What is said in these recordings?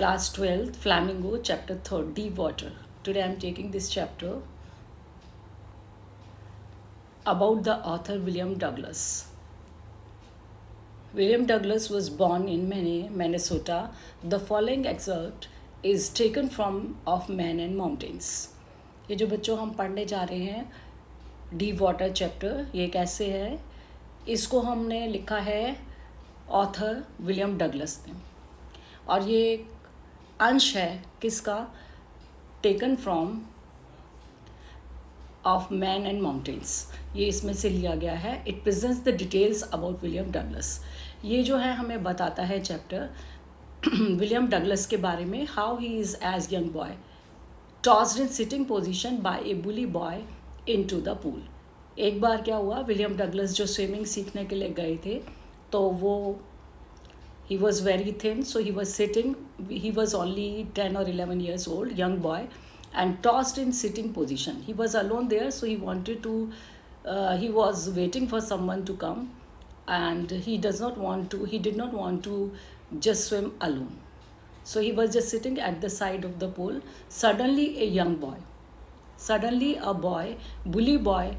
Class 12th, Flamingo, Chapter 3rd, Deep Water. Today I am taking this chapter about the author William Douglas. William Douglas was born in Minnesota. The following excerpt is taken from Of Men and Mountains. ये जो बच्चों हम पढ़ने जा रहे हैं deep water chapter, ये कैसे है, इसको हमने लिखा है ऑथर विलियम डगलस ने, और ये एक अंश है किसका, taken from of man and mountains, ये इसमें से लिया गया है. It presents the details about William Douglas. ये जो है हमें बताता है चैप्टर विलियम डगलस के बारे में. How he is as young boy tossed in sitting position by a bully boy into the pool. एक बार क्या हुआ, विलियम डगलस जो स्विमिंग सीखने के लिए गए थे, तो वो he was very thin, so he was sitting, he was only 10 or 11 years old, young boy, and tossed in sitting position. He was alone there, so he wanted to, he was waiting for someone to come, and he did not want to just swim alone. So he was just sitting at the side of the pool. Suddenly a boy, bully boy,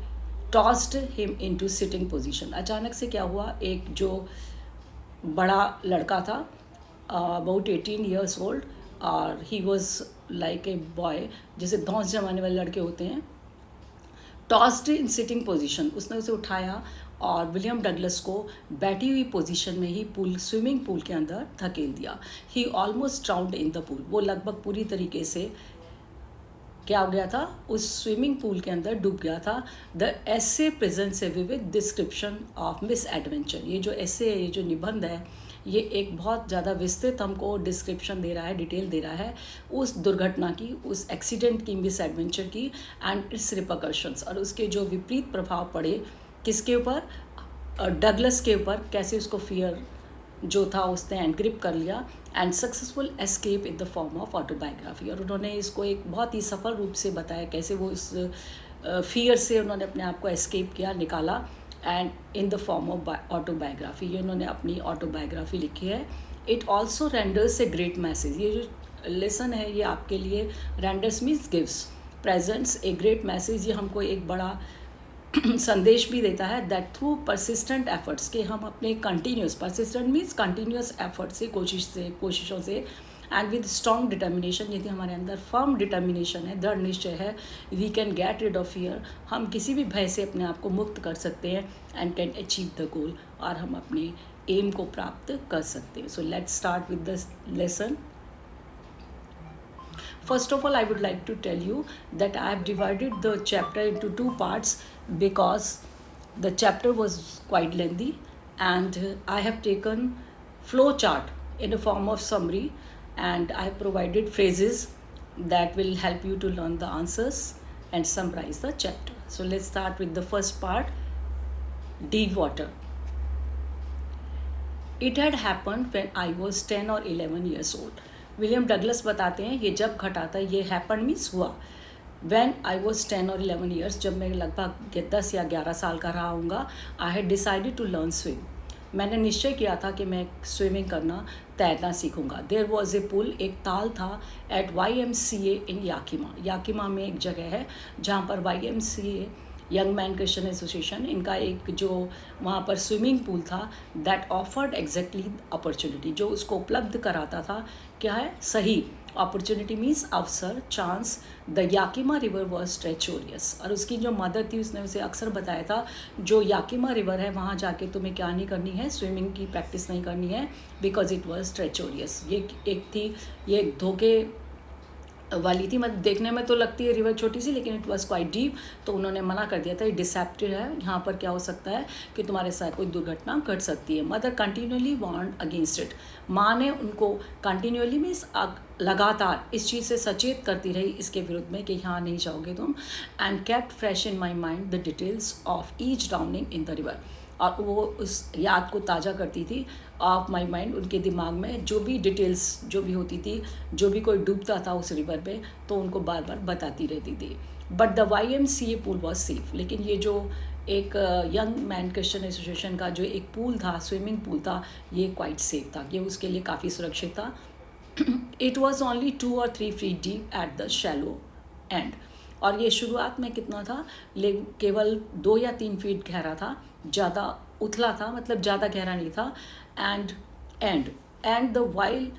tossed him into sitting position. अचानक से क्या हुआ, एक जो बड़ा लड़का था, about 18 years old, और he was like a boy, जैसे धौंस जमाने वाले लड़के होते हैं, टॉस्ड इन सिटिंग पोजीशन. उसने उसे उठाया और विलियम डगलस को बैठी हुई पोजीशन में ही स्विमिंग पूल के अंदर धकेल दिया. He almost drowned in the pool. वो लगभग पूरी तरीके से क्या हो गया था, उस स्विमिंग पूल के अंदर डूब गया था. The essay presents A vivid description of miss adventure. ये जो एसे है, ये जो निबंध है, ये एक बहुत ज़्यादा विस्तृत हमको डिस्क्रिप्शन दे रहा है, डिटेल दे रहा है उस दुर्घटना की, उस एक्सीडेंट की, मिस एडवेंचर की, एंड इट्स रिपरकशंस, और उसके जो विपरीत प्रभाव पड़े किसके ऊपर, डगलस के ऊपर. कैसे उसको फियर जो था उसने एनक्रिप्ट कर लिया, and successful escape in the form of autobiography. और उन्होंने इसको एक बहुत ही सफल रूप से बताया कैसे वो इस फियर से उन्होंने अपने आप को एस्केप किया, निकाला, and in the form of autobiography. ये उन्होंने अपनी ऑटोबायोग्राफी लिखी है. It also renders a great message. ये जो लेसन है ये आपके लिए, renders means gives, presents a great message. ये हमको एक बड़ा संदेश भी देता है, दैट थ्रू परसिस्टेंट एफर्ट्स, के हम अपने continuous, persistent means continuous effort से, कोशिशों से, एंड विद स्ट्रॉन्ग डिटर्मिनेशन, यदि हमारे अंदर फर्म डिटर्मिनेशन है, दृढ़ निश्चय है, we can get rid of fear, हम किसी भी भय से अपने आप को मुक्त कर सकते हैं, and can achieve the goal, और हम अपने एम को प्राप्त कर सकते हैं. So let's start with the lesson. First of all, I would like to tell you that I have divided the chapter into two parts because the chapter was quite lengthy, and I have taken flow chart in a form of summary, and I have provided phrases that will help you to learn the answers and summarize the chapter. So let's start with the first part, deep water. It had happened when I was 10 or 11 years old. William Douglas बताते हैं ये जब घटा था, ये happen means हुआ, when I was 10 और 11 years, जब मैं लगभग 10 या 11 साल का रहा हूँगा. I had decided to learn swim. मैंने निश्चय किया था कि मैं स्विमिंग करना, तैरना सीखूंगा. देयर वॉज ए पुल, एक ताल था, at YMCA in Yakima. Yakima में एक जगह है जहाँ पर YMCA, Young Men Christian Association, इनका एक जो वहाँ पर स्विमिंग पूल था, दैट ऑफर्ड एग्जैक्टली अपॉर्चुनिटी, जो उसको उपलब्ध कराता था, क्या है, सही अपॉर्चुनिटी मीन्स अवसर, chance. The Yakima river was treacherous, और उसकी जो मदर थी उसने उसे अक्सर बताया था, जो याकिमा रिवर है वहाँ जाके तुम्हें क्या नहीं करनी है, स्विमिंग की प्रैक्टिस नहीं करनी है, बिकॉज इट वॉज ट्रेचोरियस. ये एक थी, ये एक धोखे वाली थी, मतलब देखने में तो लगती है रिवर छोटी सी, लेकिन इट वॉज क्वाइट डीप. तो उन्होंने मना कर दिया था, ये डिसेप्टिव है, यहाँ पर क्या हो सकता है कि तुम्हारे साथ कोई दुर्घटना घट सकती है. Mother continually warned against it. माँ ने उनको कंटिन्यूअली मीन्स लगातार इस चीज़ से सचेत करती रही, इसके विरुद्ध में कि यहाँ नहीं जाओगे तुम. And kept fresh in my mind the details of each drowning in the river. और वो उस याद को ताज़ा करती थी ऑफ माई माइंड, उनके दिमाग में जो भी डिटेल्स जो भी होती थी, जो भी कोई डूबता था उस रिवर पे, तो उनको बार बार बताती रहती थी. But the YMCA pool was safe. लेकिन ये जो एक यंग मैन क्रिश्चियन एसोसिएशन का जो एक पूल था, स्विमिंग पूल था, ये क्वाइट सेफ था, ये उसके लिए काफ़ी सुरक्षित था. It was only 2 or 3 feet deep at the shallow and. और ये शुरुआत में कितना था, केवल 2 या 3 फीट गहरा था, ज़्यादा उथला था, मतलब ज़्यादा गहरा नहीं था। And and the while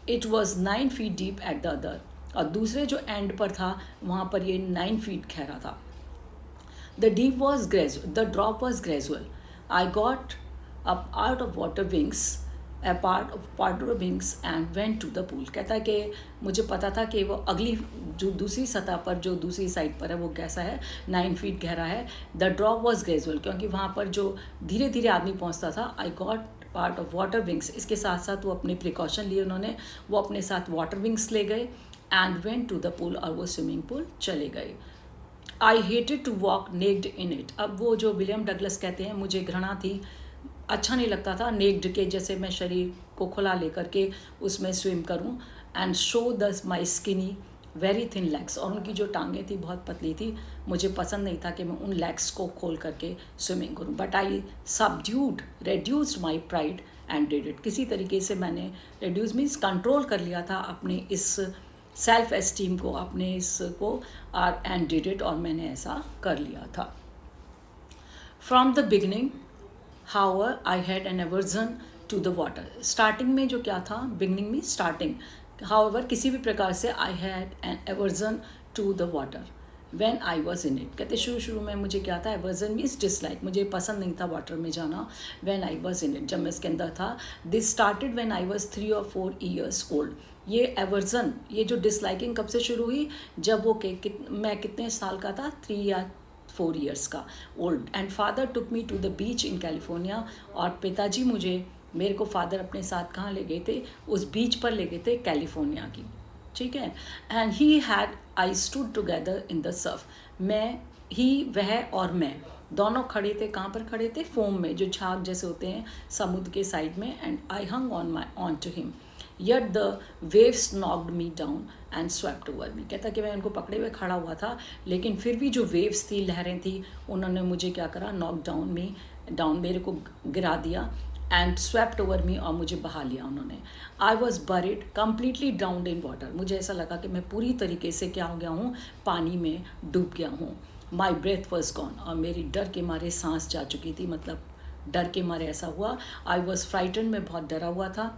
it was 9 feet deep at the other, और दूसरे जो एंड पर था वहाँ पर ये 9 feet गहरा था। The drop was gradual. I got up out of water wings and went to the pool. कहता है कि मुझे पता था कि वो अगली जो दूसरी सतह पर, जो दूसरी साइड पर है, वो कैसा है, 9 feet गहरा है। द ड्रॉप वॉज ग्रेजुअल, क्योंकि वहाँ पर जो धीरे धीरे आदमी पहुँचता था। I got part of water wings, इसके साथ साथ वो अपने प्रिकॉशन लिए उन्होंने, वो अपने साथ वाटर विंग्स ले गए। And went to the pool, और वो स्विमिंग पूल चले गए। I hated to walk naked in it. अब वो जो विलियम डगलस कहते हैं, मुझे घृणा थी, अच्छा नहीं लगता था नेक्ड के जैसे मैं शरीर को खुला लेकर के उसमें स्विम करूं। And show the my skinny very thin legs, और उनकी जो टांगें थी बहुत पतली थी, मुझे पसंद नहीं था कि मैं उन लेग्स को खोल करके स्विमिंग करूं। But I reduced my pride and did it. किसी तरीके से मैंने रेड्यूस मीन्स कंट्रोल कर लिया था अपने इस सेल्फ एस्टीम को, अपने इसको, और एंड डिड इट, और मैंने ऐसा कर लिया था। From the beginning however I had an aversion to the water. Starting में जो क्या था, बिगनिंग में स्टार्टिंग, हाउएवर किसी भी प्रकार से, I had an aversion to the water when I was in it. कहते शुरू में मुझे क्या था, एवर्जन मीन्स डिसलाइक, मुझे पसंद नहीं था वाटर में जाना। When I was in it, जब मैं इसके अंदर था। This started when I was 3 or 4 years old. ये एवर्जन, ये जो डिसलाइकिंग कब से शुरू हुई, जब वो मैं कितने साल का था, 3 या 4 years का old. And father took me to the beach in California, और पिताजी मेरे को फादर अपने साथ कहाँ ले गए थे, उस बीच पर ले गए थे कैलिफोर्निया की, ठीक है। And he had I stood together in the Surf. वह और मैं दोनों खड़े थे, कहाँ पर खड़े थे, फोम में, जो झाग जैसे होते हैं समुद्र के साइड में। And I hung on to him yet the waves knocked me down and swept over me। कहता कि मैं उनको पकड़े हुए खड़ा हुआ था, लेकिन फिर भी जो वेव्स थी, लहरें थी, उन्होंने मुझे क्या करा, नॉक डाउन मेरे को गिरा दिया। एंड स्वेप्ट ओवर मी, और मुझे बहा लिया उन्होंने। I was buried completely ड्राउन्ड in water. मुझे ऐसा लगा कि मैं पूरी तरीके से क्या हो गया हूँ, पानी में डूब गया हूँ। माई ब्रेथ वॉज गॉन, और मेरी डर के मारे सांस जा चुकी थी, मतलब डर के मारे ऐसा हुआ। आई वॉज फ्राइटन, मैं बहुत डरा हुआ था।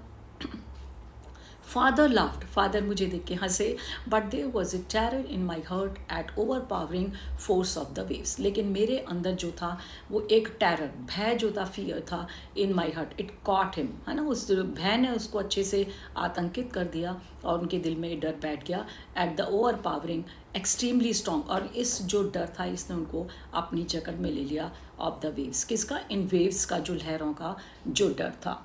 फादर लाफ्ड, फादर मुझे देख के हंसे। But there was a terror in my heart at overpowering force of the waves. लेकिन मेरे अंदर जो था वो एक टेरर, भय जो था, फियर था, in my heart, it caught him, है ना, उस भय ने उसको अच्छे से आतंकित कर दिया, और उनके दिल में डर बैठ गया। At the over powering extremely strong, और इस जो डर था, इसने उनको अपनी जकड़ में ले लिया। ऑफ द वेव्स, किसका, इन वेव्स का, जो लहरों का जो डर था।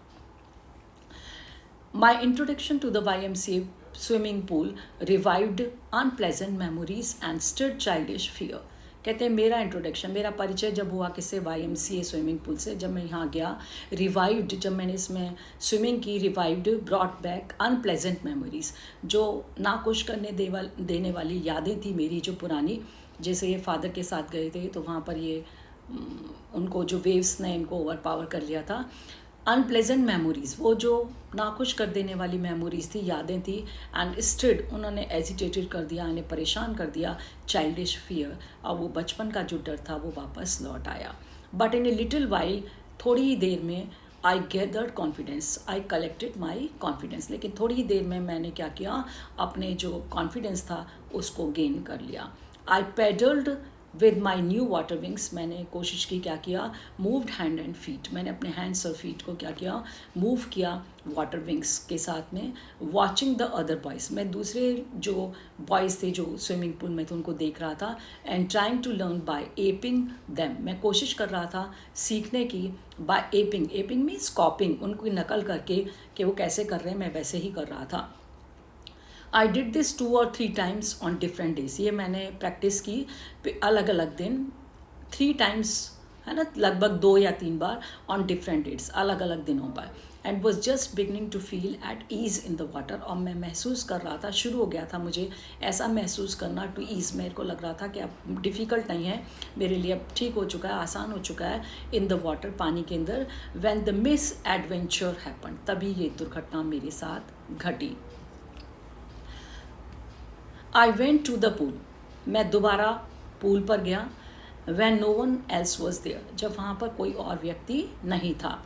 My introduction to the YMCA swimming pool revived unpleasant memories and stirred childish fear। कहते हैं मेरा इंट्रोडक्शन, मेरा परिचय जब हुआ किससे, YMCA स्विमिंग पूल से, जब मैं यहाँ गया। रिवाइव्ड, जब मैंने इसमें स्विमिंग की, revived brought back unpleasant memories, जो नाखुश देने वाली यादें थी मेरी जो पुरानी। जैसे ये फादर के साथ गए थे, तो वहाँ पर ये उनको जो वेव्स ने इनको ओवर पावर कर लिया था। अनप्लेजेंट मेमोरीज, वो जो नाखुश कर देने वाली मेमोरीज थी, यादें थी। एंड स्टिड, उन्होंने एजिटेटेड कर दिया, इन्हें परेशान कर दिया। चाइल्डिश फियर, और वो बचपन का जो डर था वो वापस लौट आया। But in a little while, थोड़ी ही देर में, I gathered confidence, I collected my confidence. लेकिन थोड़ी ही देर में मैंने क्या किया, अपने जो कॉन्फिडेंस था उसको गेन कर लिया। I paddled with my new water wings, मैंने कोशिश की, क्या किया, मूव्ड हैंड एंड फीट, मैंने अपने हैंड्स और फीट को क्या किया, मूव किया वाटर विंग्स के साथ में। वॉचिंग द अदर बॉयज़, मैं दूसरे जो बॉयज़ थे जो स्विमिंग पूल में थे उनको देख रहा था। And trying to learn by aping them, मैं कोशिश कर रहा था सीखने की, बाय एपिंग मीन्स कॉपिंग, उनकी नकल करके कि वो कैसे कर रहे हैं, मैं वैसे ही कर रहा था। I did this 2 or 3 times on different days, ये मैंने प्रैक्टिस की अलग अलग दिन, 3 times, है ना, लगभग 2 या 3 बार, ऑन डिफरेंट डेट्स, अलग अलग दिनों पर। And was just beginning to feel at ease in the water, और मैं महसूस कर रहा था, शुरू हो गया था मुझे ऐसा महसूस करना, टू ईज़, मेरे को लग रहा था कि अब डिफ़िकल्ट नहीं है मेरे लिए, अब ठीक हो चुका है, आसान हो चुका है इन द वाटर, पानी के अंदर। When the misadventure happen, तभी ये दुर्घटना मेरे साथ घटी। I went to the pool, मैं दोबारा पूल पर गया। When no one else was there, जब वहाँ पर कोई और व्यक्ति नहीं था।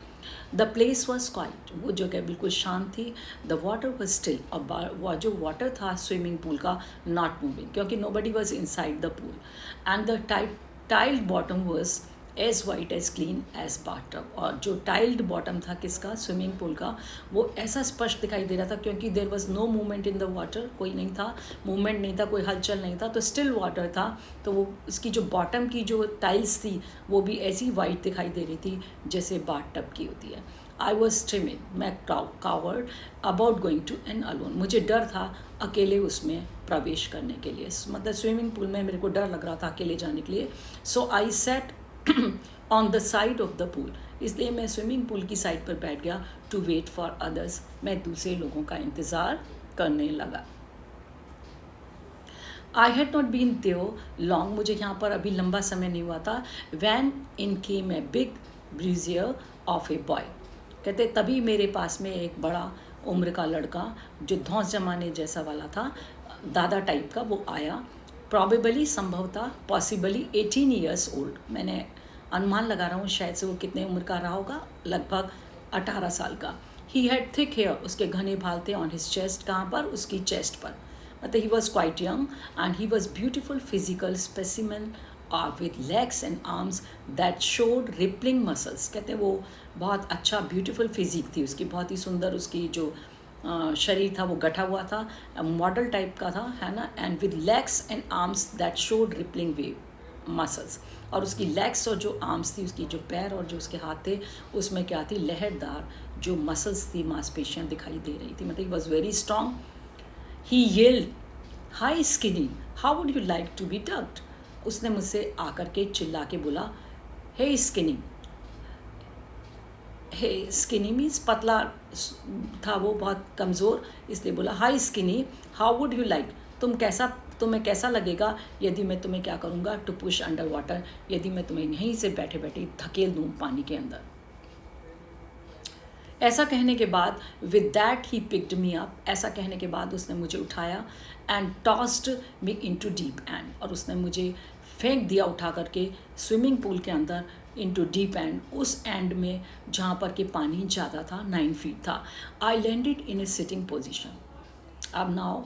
द प्लेस वॉज क्वाइट, वो जगह बिल्कुल शांत थी। द वाटर वॉज स्टिल, और वह जो वाटर था स्विमिंग पूल का नॉट मूविंग, क्योंकि nobody was inside the pool. And the tiled bottom was as white as clean as bathtub, और जो टाइल्ड बॉटम था किसका, स्विमिंग पूल का, वो ऐसा स्पष्ट दिखाई दे रहा था क्योंकि there was no movement in the water, कोई नहीं था, मूवमेंट नहीं था, कोई हलचल नहीं था, तो स्टिल वाटर था। तो वो इसकी जो बॉटम की जो टाइल्स थी वो भी ऐसी वाइट दिखाई दे रही थी जैसे बाथटब की होती है। आई वॉज timid, मैं coward about going to an alone, मुझे डर था अकेले उसमें प्रवेश करने के लिए, मतलब स्विमिंग पूल में मेरे को डर लग रहा था अकेले जाने के लिए। So I sat on the side of the pool, इसलिए मैं स्विमिंग पूल की साइड पर बैठ गया। टू वेट फॉर अदर्स, मैं दूसरे लोगों का इंतज़ार करने लगा। I had not been there long, मुझे यहाँ पर अभी लंबा समय नहीं हुआ था। Then in came a big bruiser of a boy, कहते तभी मेरे पास में एक बड़ा उम्र का लड़का जो धौंस जमाने जैसा वाला था, दादा टाइप का, वो आया। प्रॉबेबली, संभवतः, पॉसिबली 18 ईयर्स ओल्ड, मैंने अनुमान लगा रहा हूँ शायद से वो कितने उम्र का रहा होगा, लगभग 18 साल का। ही हैड थिक हेयर, उसके घने बाल थे। ऑन हिज चेस्ट, कहाँ पर, उसकी चेस्ट पर, मतलब he was quite young and he was beautiful physical specimen with legs and arms that showed rippling muscles, कहते हैं वो बहुत अच्छा ब्यूटीफुल फिजिक थी उसकी, बहुत ही सुंदर उसकी जो शरीर था वो गठा हुआ था, मॉडल टाइप का था, है ना। And with legs and arms that showed rippling wave muscles, और उसकी लेग्स और जो आर्म्स थी, उसकी जो पैर और जो उसके हाथ थे, उसमें क्या थी, लहरदार जो मसल्स थी, मांसपेशियाँ दिखाई दे रही थी, मतलब he was very strong. He yelled, hi skinny, how would you like to be ducked, उसने मुझसे आकर के चिल्ला के बोला, hey skinny, hey skinny means पतला था वो, बहुत कमज़ोर, इसलिए बोला hi skinny, how would you like, तुम्हें कैसा लगेगा यदि मैं तुम्हें क्या करूँगा, टू पुश अंडर वाटर, यदि मैं तुम्हें यहीं से बैठे बैठे धकेल दूँ पानी के अंदर। ऐसा कहने के बाद, with that he picked me up, ऐसा कहने के बाद उसने मुझे उठाया, and tossed me into deep and, और उसने मुझे फेंक दिया उठा करके स्विमिंग पूल के अंदर, इनटू डीप एंड, उस एंड में जहाँ पर कि पानी ज़्यादा था, 9 फीट था। I landed in A sitting position. अब नाउ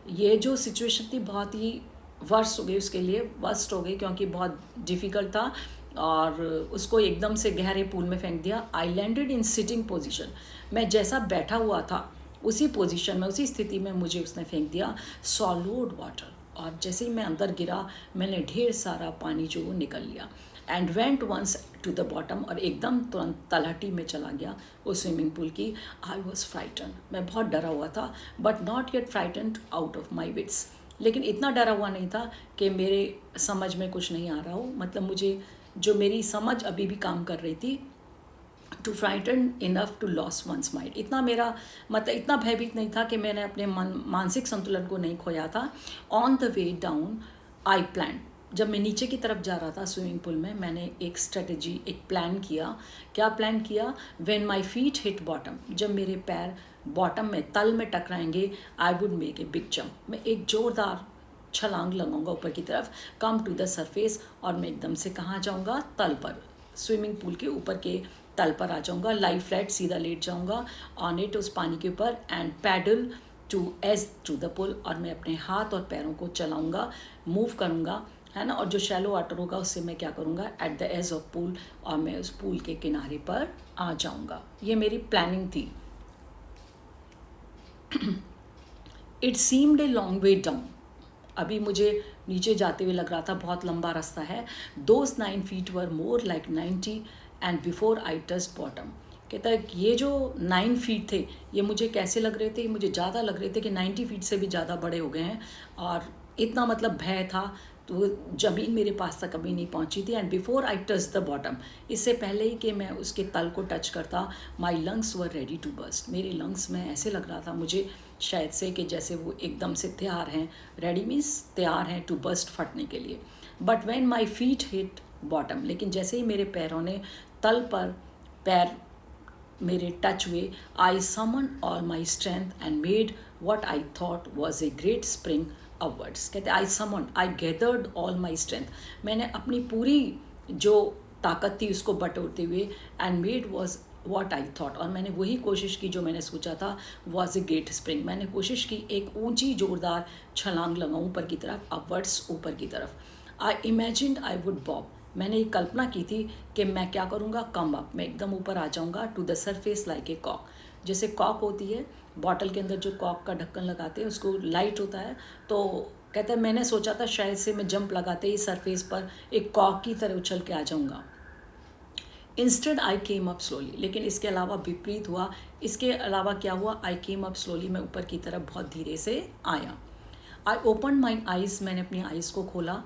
ये जो सिचुएशन थी बहुत ही वर्स्ट हो गई उसके लिए, वर्स्ट हो गई क्योंकि बहुत डिफ़िकल्ट था, और उसको एकदम से गहरे पूल में फेंक दिया। I landed in sitting position, मैं जैसा बैठा हुआ था उसी पोजीशन में, उसी स्थिति में मुझे उसने फेंक दिया। सॉलिड वाटर, और जैसे ही मैं अंदर गिरा मैंने ढेर सारा पानी जो वो निकल लिया। And went once to the bottom, और एकदम तुरंत तलहटी में चला गया वो स्विमिंग पूल की। आई वॉज फ्राइटन, मैं बहुत डरा हुआ था, but not yet frightened out of my wits, लेकिन इतना डरा हुआ नहीं था कि मेरे समझ में कुछ नहीं आ रहा हो, मतलब मुझे जो मेरी समझ अभी भी काम कर रही थी, too frighten enough to lose one's mind, इतना मेरा मतलब इतना भयभीत नहीं था कि मैंने अपने मानसिक संतुलन को नहीं खोया था। On the way down I plan, जब मैं नीचे की तरफ जा रहा था स्विमिंग पूल में, मैंने एक स्ट्रेटजी, एक प्लान किया। क्या प्लान किया? When my feet hit bottom, जब मेरे पैर बॉटम में, तल में टकराएंगे, I would make a big jump, मैं एक ज़ोरदार छलांग लगाऊंगा ऊपर की तरफ, कम टू द सरफेस, और मैं एकदम से कहाँ जाऊँगा, तल पर, स्विमिंग पूल के ऊपर के तल पर आ जाऊँगा, लाई फ्लैट सीधा लेट जाऊँगा ऑन इट, उस पानी के ऊपर, and paddle to edge to the pool, और मैं अपने हाथ और पैरों को चलाऊँगा, मूव करूँगा, है ना। और जो शैलो वाटर होगा उससे मैं क्या करूँगा, at the edge of pool, और मैं उस पूल के किनारे पर आ जाऊँगा। ये मेरी प्लानिंग थी। It seemed a long way down, अभी मुझे नीचे जाते हुए लग रहा था बहुत लंबा रास्ता है। Those 9 feet were more like 90 and before I touched bottom, कहता है ये जो 9 feet थे ये मुझे कैसे लग रहे थे, मुझे ज़्यादा लग रहे थे कि 90 feet से भी ज़्यादा बड़े हो गए हैं, और इतना मतलब भय था, तो ज़मीन मेरे पास तक कभी नहीं पहुंची थी। And before I touch the bottom, इससे पहले ही कि मैं उसके तल को टच करता, my lungs were ready to burst, मेरे लंग्स में ऐसे लग रहा था मुझे शायद से कि जैसे वो एकदम से तैयार हैं, रेडी मीन्स तैयार हैं टू बर्स्ट, फटने के लिए। But when my feet hit bottom, लेकिन जैसे ही मेरे पैरों ने तल पर पैर मेरे टच हुए, I summon all my strength and made what I thought was a great spring upwards. कहते I summon, I gathered all my strength, मैंने अपनी पूरी जो ताकत थी उसको बटोरते हुए, and made was what I thought, और मैंने वही कोशिश की जो मैंने सोचा था, वॉज ए ग्रेट स्प्रिंग। मैंने कोशिश की एक ऊंची जोरदार छलांग लगाऊं ऊपर की तरफ, अपवर्ड्स ऊपर की तरफ। आई इमेजिन्ड आई वुड बॉब, मैंने ये कल्पना की थी कि मैं क्या करूँगा, कम अप, मैं एकदम ऊपर आ जाऊँगा, to the surface like a कॉक। जैसे कॉक होती है बॉटल के अंदर जो कॉक का ढक्कन लगाते हैं उसको लाइट होता है, तो कहते हैं मैंने सोचा था शायद से मैं जंप लगाते ही सरफेस पर एक कॉक की तरह उछल के आ जाऊँगा। Instead I came up slowly, लेकिन इसके अलावा विपरीत हुआ। इसके अलावा क्या हुआ, आई केम अप स्लोली, मैं ऊपर की तरफ बहुत धीरे से आया। आई ओपन माई आइज़, मैंने अपनी आइज़ को खोला,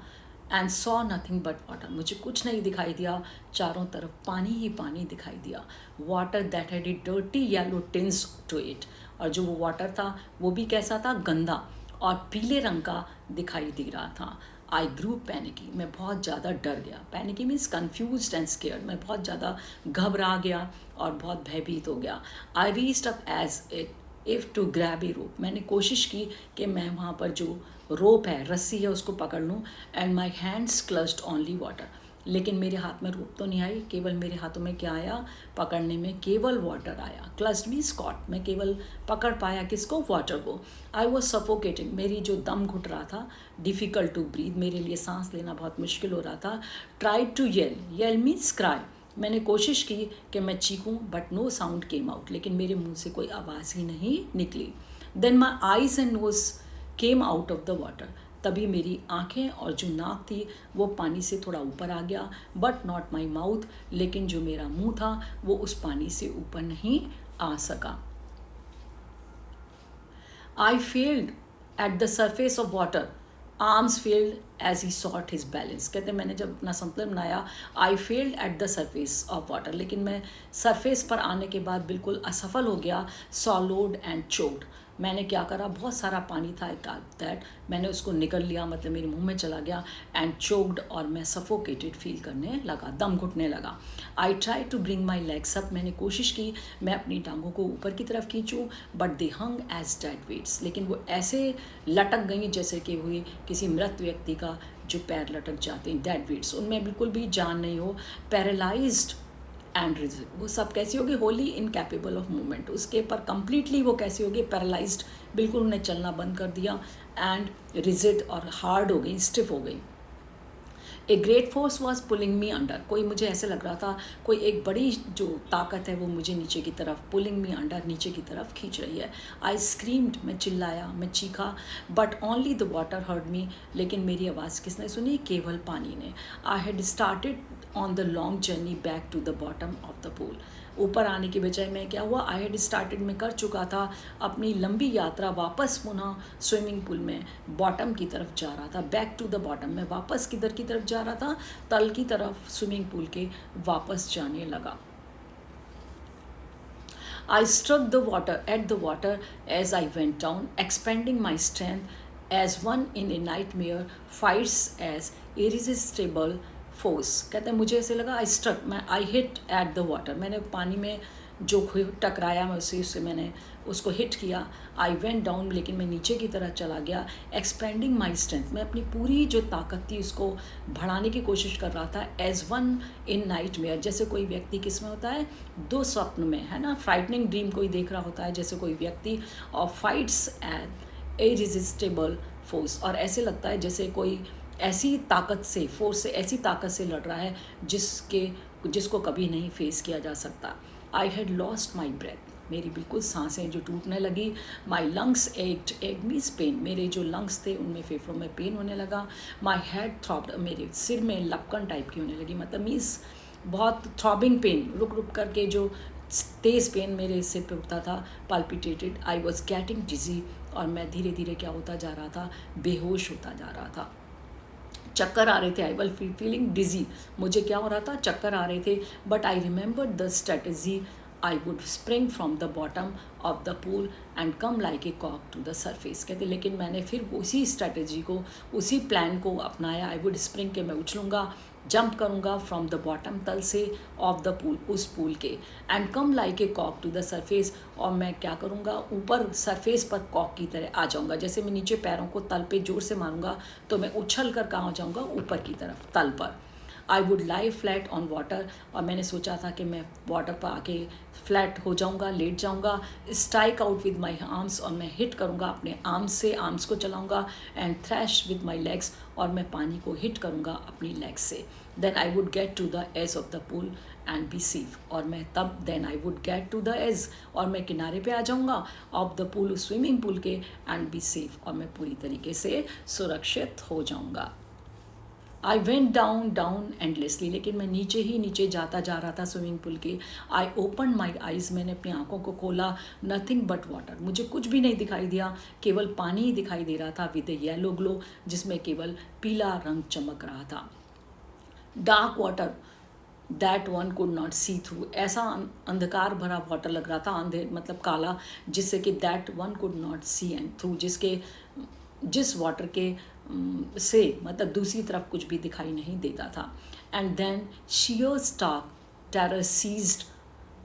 and saw nothing but water, मुझे कुछ नहीं दिखाई दिया, चारों तरफ पानी ही पानी दिखाई दिया। Water that had a dirty yellow tinge to it, और जो वो वाटर था वो भी कैसा था, गंदा और पीले रंग का दिखाई दे रहा था। आई ग्रू पैनिकी, मैं बहुत ज़्यादा डर गया। Panicky means confuse and scared, मैं बहुत ज़्यादा घबरा गया और बहुत भयभीत हो गया। I reached up as it if to grab a rope, मैंने कोशिश की कि मैं वहाँ पर जो रोप है, रस्सी है, उसको पकड़ लूँ, and my hands clutched only water, लेकिन मेरे हाथ में रोप तो नहीं आई, केवल मेरे हाथों में क्या आया, पकड़ने में केवल वाटर आया। क्लच्ड मीन्स कॉट, मैं केवल पकड़ पाया किसको, वाटर को। आई वॉज सफोकेटिंग, मेरी जो दम घुट रहा था, डिफ़िकल्ट टू ब्रीथ, मेरे लिए सांस लेना बहुत मुश्किल हो रहा था। Tried to yell, yell means cry, मैंने कोशिश की कि मैं चीखूं, but no sound came out, लेकिन मेरे मुंह से कोई आवाज़ ही नहीं निकली। Then my eyes and nose came out of the water, तभी मेरी आंखें और जो नाक थी वो पानी से थोड़ा ऊपर आ गया, बट नॉट माई माउथ, लेकिन जो मेरा मुंह था वो उस पानी से ऊपर नहीं आ सका। I failed at the surface of water, arms failed as he sought his balance, कहते हैं मैंने जब अपना संतुलन बनाया, I failed at the surface of water, लेकिन मैं सरफेस पर आने के बाद बिल्कुल असफल हो गया। सॉलोड एंड चोक्ड, मैंने क्या करा, बहुत सारा पानी था दैट मैंने उसको निकल लिया, मतलब मेरे मुंह में चला गया, एंड चोक्ड, और मैं सफोकेटेड फील करने लगा, दम घुटने लगा। I try to bring my legs up, मैंने कोशिश की मैं अपनी टांगों को ऊपर की तरफ खींचूं, but they hung as dead weights, लेकिन वो ऐसे लटक गई जैसे कि हुई किसी मृत व्यक्ति का जो पैर लटक जाते हैं, डेड वेट्स, उनमें बिल्कुल भी जान नहीं हो। पैरालाइज्ड एंड रिजिड, वो सब कैसी होगी, होली इनकैपेबल ऑफ मूवमेंट, उसके पर कंप्लीटली वो कैसी होगी, पैरालाइज्ड, बिल्कुल उन्हें चलना बंद कर दिया, एंड रिजिड और हार्ड हो गई, स्टिफ हो गई। A great force was pulling me under, कोई मुझे ऐसे लग रहा था कोई एक बड़ी जो ताकत है वो मुझे नीचे की तरफ, पुलिंग मी अंडर, नीचे की तरफ खींच रही है। आई स्क्रीम्ड, मैं चिल्लाया, मैं चीखा, but only the water heard me, लेकिन मेरी आवाज़ किसने सुनी, केवल पानी ने। I had started on the long journey back to the bottom of the pool, ऊपर आने की बजाय मैं क्या हुआ, आई हैड स्टार्टेड, मैं कर चुका था अपनी लंबी यात्रा, वापस पुनः स्विमिंग पूल में बॉटम की तरफ जा रहा था। बैक टू द बॉटम, मैं वापस किधर की तरफ जा रहा था, तल की तरफ, स्विमिंग पूल के वापस जाने लगा। I struck the water at the water as I went down, expanding my strength as one in a nightmare fights as irresistible force। कहते हैं मुझे ऐसे लगा, आई स्ट्रक, मैं I hit at the water, मैंने पानी में जो टकराया मैं उससे मैंने उसको हिट किया। आई वेंट डाउन, लेकिन मैं नीचे की तरह चला गया। एक्सपेंडिंग माई स्ट्रेंथ, मैं अपनी पूरी जो ताकत थी उसको बढ़ाने की कोशिश कर रहा था। As one in nightmare, जैसे कोई व्यक्ति किस में होता है, दो स्वप्न में, है ना, फ्राइटनिंग ड्रीम कोई देख रहा होता है जैसे कोई व्यक्ति, और फाइट्स एंड इररेजिस्टिबल फोर्स, और ऐसे लगता है जैसे कोई ऐसी ताकत से, फोर्स से, ऐसी ताकत से लड़ रहा है जिसको कभी नहीं फेस किया जा सकता। I had lost my breath, मेरी बिल्कुल सांसें जो टूटने लगी। My lungs ached, ache means pain, मेरे जो लंग्स थे उनमें, फेफड़ों में पेन होने लगा। माई हेड थ्रॉब्ड, मेरे सिर में लपकन टाइप की होने लगी, मतलब मीन्स बहुत थ्रॉबिंग पेन, रुक रुक करके जो तेज़ पेन मेरे सिर पे उठता था। पाल्पिटेटेड, आई वॉज गेटिंग डिजी, और मैं धीरे धीरे क्या होता जा रहा था, बेहोश होता जा रहा था। चक्कर आ रहे थे, आई वॉज फीलिंग डिजी, मुझे क्या हो रहा था, चक्कर आ रहे थे। But I remember the strategy, I would spring from the bottom of the pool and come like a कॉक टू द सरफेस। कहते लेकिन मैंने फिर उसी स्ट्रेटजी को, उसी प्लान को अपनाया। आई वुड स्प्रिंग के मैं उछलूँगा जंप करूँगा फ्रॉम द बॉटम तल से ऑफ द पूल, उस पूल के, एंड कम लाइक ए कॉक टू द सरफेस, और मैं क्या करूँगा ऊपर सरफेस पर कॉक की तरह आ जाऊँगा। जैसे मैं नीचे पैरों को तल पे जोर से मारूंगा तो मैं उछल कर कहाँ जाऊँगा, ऊपर की तरफ, तल पर। I would lie flat on water, और मैंने सोचा था कि मैं वाटर पर आके फ्लैट हो जाऊंगा, लेट जाऊंगा। Strike out with my arms, और मैं हिट करूंगा अपने आर्म्स से, आर्म्स को चलाऊंगा, and thrash with my legs, और मैं पानी को हिट करूंगा अपनी लेग्स से। Then I would get to the edge of the pool and be safe, और मैं तब then I would get to the edge, और मैं किनारे पे आ जाऊंगा of the pool, swimming pool के, एंड बी सेफ, और मैं पूरी तरीके से सुरक्षित हो जाऊंगा। I went down down endlessly, लेकिन मैं नीचे ही नीचे जाता जा रहा था स्विमिंग पूल के। आई ओपन माई आइज़, मैंने अपनी आंखों को खोला, नथिंग बट वाटर, मुझे कुछ भी नहीं दिखाई दिया, केवल पानी ही दिखाई दे रहा था विद ए येलो ग्लो, जिसमें केवल पीला रंग चमक रहा था। Dark water that one could not see through, ऐसा अंधकार भरा वाटर लग रहा था, अंधेर मतलब काला, जिससे कि that one could not see and through, जिस वाटर के से मतलब दूसरी तरफ कुछ भी दिखाई नहीं देता था। And then sheer stark terror seized,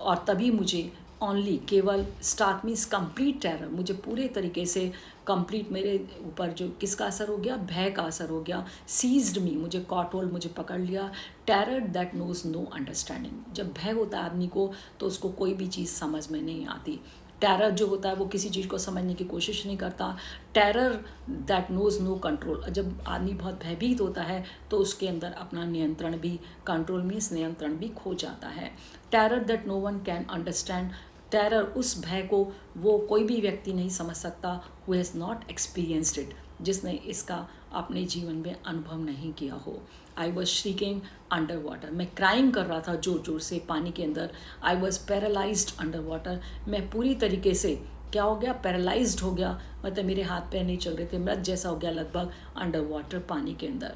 और तभी मुझे ओनली, केवल, स्टार्क मीन्स कंप्लीट टेरर, मुझे पूरे तरीके से कंप्लीट मेरे ऊपर जो किसका असर हो गया, भय का असर हो गया। सीज्ड मी, मुझे कॉट होल्ड, मुझे पकड़ लिया। Terror that knows no understanding, जब भय होता है आदमी को तो उसको कोई भी चीज़ समझ में नहीं आती। टेरर जो होता है वो किसी चीज़ को समझने की कोशिश नहीं करता। Terror that knows no control, जब आदमी बहुत भयभीत होता है तो उसके अंदर अपना नियंत्रण भी, कंट्रोल मीन्स नियंत्रण भी खो जाता है। Terror that no one can understand, terror, उस भय को वो कोई भी व्यक्ति नहीं समझ सकता, who has not experienced it, जिसने इसका अपने जीवन में अनुभव नहीं किया हो। I was shrieking under water, मैं क्राइम कर रहा था जोर जोर से पानी के अंदर। I was paralysed under water, मैं पूरी तरीके से क्या हो गया, पैरालाइज्ड हो गया, मतलब मेरे हाथ पैर नहीं चल रहे थे, मृत जैसा हो गया लगभग, अंडर वाटर, पानी के अंदर।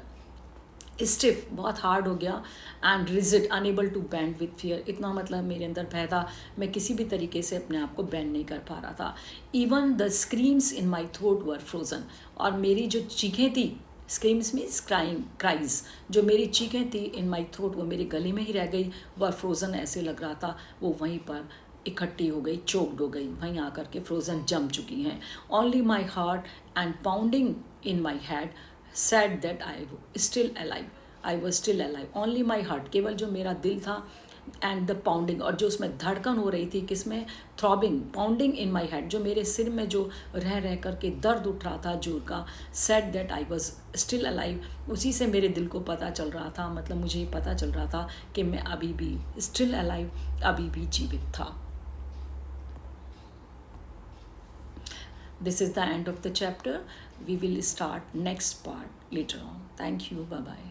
स्टिफ, बहुत हार्ड हो गया, and rigid, unable to bend with fear, इतना मतलब मेरे अंदर भय था, मैं किसी भी तरीके से अपने आप को बैंड नहीं कर पा रहा था। Even the screams in my throat were frozen, और मेरी जो चीखें थी, स्क्रीम्स मीन्स क्राइज, जो मेरी चीखें थी इन माई थ्रोट, वो मेरे गले में ही रह गई। वर फ्रोजन, ऐसे लग रहा था वो वहीं पर इकट्ठी हो गई, चोक्ड हो गई, वहीं आकर के फ्रोजन जम चुकी हैं। Only my heart and pounding in my head said that I was still alive, I was still alive, only my heart, केवल जो मेरा दिल था, एंड द पाउंडिंग, और जो उसमें धड़कन हो रही थी, किसमें, throbbing, pounding in my head, जो मेरे सिर में जो रह रह करके दर्द उठ रहा था जोर का, said that I was still alive, उसी से मेरे दिल को पता चल रहा था, मतलब मुझे ही पता चल रहा था कि मैं अभी भी still alive, अभी भी जीवित था। This is the end of the chapter. We will start next part later on. Thank you. Bye bye.